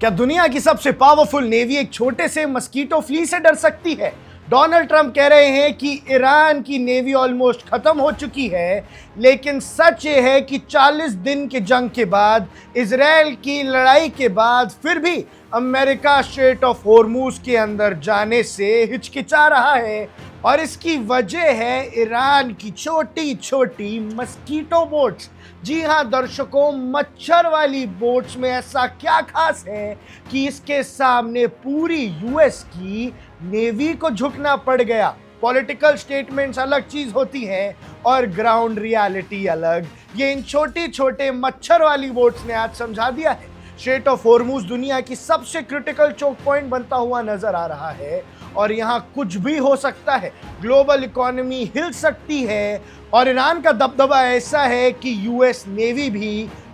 क्या दुनिया की सबसे पावरफुल नेवी एक छोटे से मस्कीटो फ्ली से डर सकती है? डोनाल्ड ट्रंप कह रहे हैं कि ईरान की नेवी ऑलमोस्ट खत्म हो चुकी है, लेकिन सच ये है कि 40 दिन की जंग के बाद, इजराइल की लड़ाई के बाद फिर भी अमेरिका स्ट्रेट ऑफ होर्मुज के अंदर जाने से हिचकिचा रहा है। और इसकी वजह है ईरान की छोटी छोटी मस्कीटो बोट्स। जी हाँ दर्शकों, मच्छर वाली बोट्स में ऐसा क्या खास है कि इसके सामने पूरी यूएस की नेवी को झुकना पड़ गया। पॉलिटिकल स्टेटमेंट्स अलग चीज होती है और ग्राउंड रियलिटी अलग। ये इन छोटे छोटे मच्छर वाली बोट्स ने आज समझा दिया है। स्ट्रेट ऑफ होर्मुज दुनिया की सबसे क्रिटिकल चोक पॉइंट बनता हुआ नजर आ रहा है और यहाँ कुछ भी हो सकता है। ग्लोबल इकोनॉमी हिल सकती है और ईरान का दबदबा ऐसा है कि यूएस नेवी भी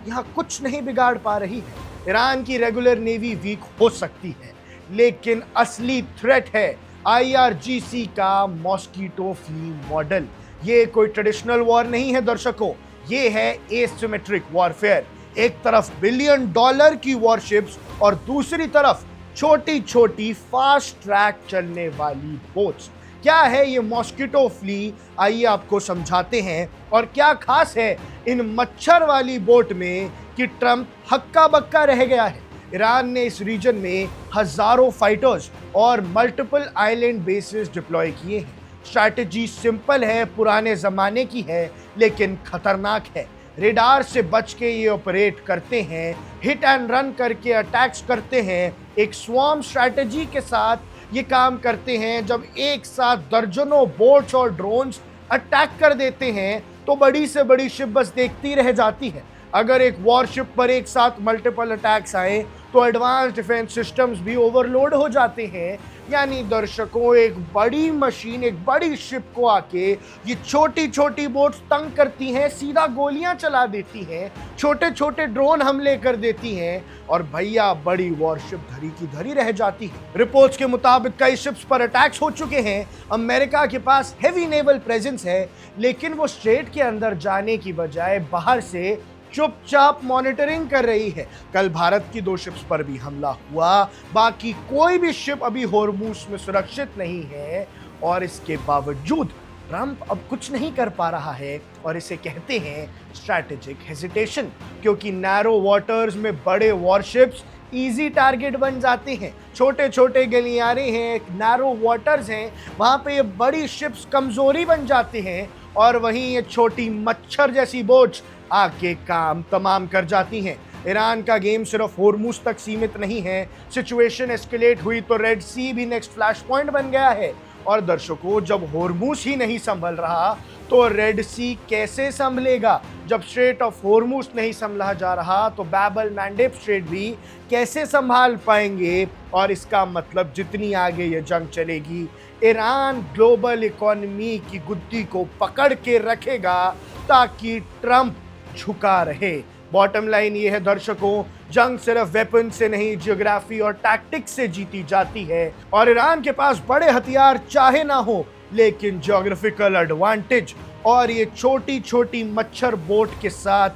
यहाँ कुछ नहीं बिगाड़ पा रही है। ईरान की रेगुलर नेवी वीक हो सकती है, लेकिन असली थ्रेट है IRGC का मॉस्कीटो फ्ली मॉडल। ये कोई ट्रेडिशनल वॉर नहीं है दर्शकों, ये है एसिमेट्रिक वॉरफेयर। एक तरफ $1 बिलियन की वॉरशिप्स और दूसरी तरफ छोटी छोटी फास्ट ट्रैक चलने वाली बोट्स। क्या है ये मॉस्कीटो फ्ली, आइए आपको समझाते हैं। और क्या खास है इन मच्छर वाली बोट में कि ट्रंप हक्का बक्का रह गया है। ईरान ने इस रीजन में हजारों फाइटर्स और मल्टीपल आइलैंड बेसेस डिप्लॉय किए हैं। स्ट्रैटेजी सिंपल है, पुराने जमाने की है, लेकिन खतरनाक है। रेडार से बच के ये ऑपरेट करते हैं, हिट एंड रन करके अटैक्स करते हैं। एक स्वॉर्म स्ट्रैटेजी के साथ ये काम करते हैं। जब एक साथ दर्जनों बोट्स और ड्रोन्स अटैक कर देते हैं तो बड़ी से बड़ी शिप बस देखती रह जाती है। अगर एक वॉरशिप पर एक साथ मल्टीपल अटैक्स आए तो एडवांस डिफेंस सिस्टम्स भी ओवरलोड हो जाते हैं। यानी दर्शकों, एक बड़ी मशीन, एक बड़ी शिप को आके ये छोटी छोटी बोट्स तंग करती हैं, सीधा गोलियां चला देती हैं, छोटे छोटे ड्रोन हमले कर देती हैं और भैया बड़ी वॉरशिप धरी की धरी रह जाती है। रिपोर्ट्स के मुताबिक कई शिप्स पर अटैक्स हो चुके हैं। अमेरिका के पास हेवी नेवल प्रेजेंस है, लेकिन वो स्ट्रेट के अंदर जाने की बजाय बाहर से चुपचाप मॉनिटरिंग कर रही है। कल भारत की 2 शिप्स पर भी हमला हुआ, बाकी कोई भी शिप अभी होर्मुज में सुरक्षित नहीं है। और इसके बावजूद ट्रंप अब कुछ नहीं कर पा रहा है और इसे कहते हैं स्ट्रैटेजिक हेजिटेशन, क्योंकि नैरो वाटर्स में बड़े वॉरशिप्स इजी टारगेट बन जाते हैं। छोटे छोटे गलियारे हैं, नैरो वाटर्स हैं, वहां पे ये बड़ी शिप्स कमजोरी बन जाते हैं और वहीं ये छोटी मच्छर जैसी बोट्स आके काम तमाम कर जाती हैं। ईरान का गेम सिर्फ होर्मुज तक सीमित नहीं है। सिचुएशन एस्केलेट हुई तो रेड सी भी नेक्स्ट फ्लैश पॉइंट बन गया है। और दर्शकों, जब होर्मुज ही नहीं संभल रहा तो रेड सी कैसे संभलेगा? जब स्ट्रेट ऑफ होर्मुज नहीं संभला जा रहा तो बाब एल मैंडेब स्ट्रेट भी कैसे संभाल पाएंगे? और इसका मतलब जितनी आगे ये जंग चलेगी, ईरान ग्लोबल इकोनॉमी की गुद्दी को पकड़ के रखेगा ताकि ट्रंप झुका रहे। बॉटम लाइन ये है दर्शकों, जंग सिर्फ वेपन से नहीं, जियोग्राफी और टैक्टिक्स से जीती जाती है। और ईरान के पास बड़े हथियार चाहे ना हो, लेकिन ज्योग्राफिकल एडवांटेज और ये छोटी छोटी मच्छर बोट के साथ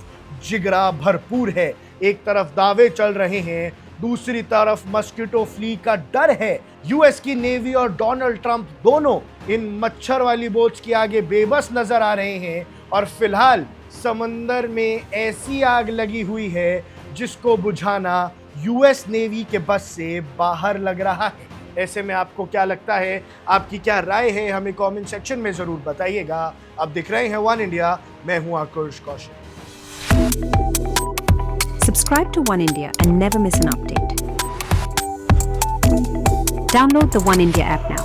जिगरा भरपूर है। एक तरफ दावे चल रहे हैं, दूसरी तरफ मस्कीटो फ्ली का डर है। यूएस की नेवी और डोनाल्ड ट्रंप दोनों इन मच्छर वाली बोट्स के आगे बेबस नजर आ रहे हैं। और फिलहाल समंदर में ऐसी आग लगी हुई है जिसको बुझाना यूएस नेवी के बस से बाहर लग रहा है। ऐसे में आपको क्या लगता है? आपकी क्या राय है? हमें कमेंट सेक्शन में जरूर बताइएगा। आप दिख रहे हैं वन इंडिया, मैं हूं आकुश Kaushik. Subscribe to One India and never miss an update. Download the One India app now.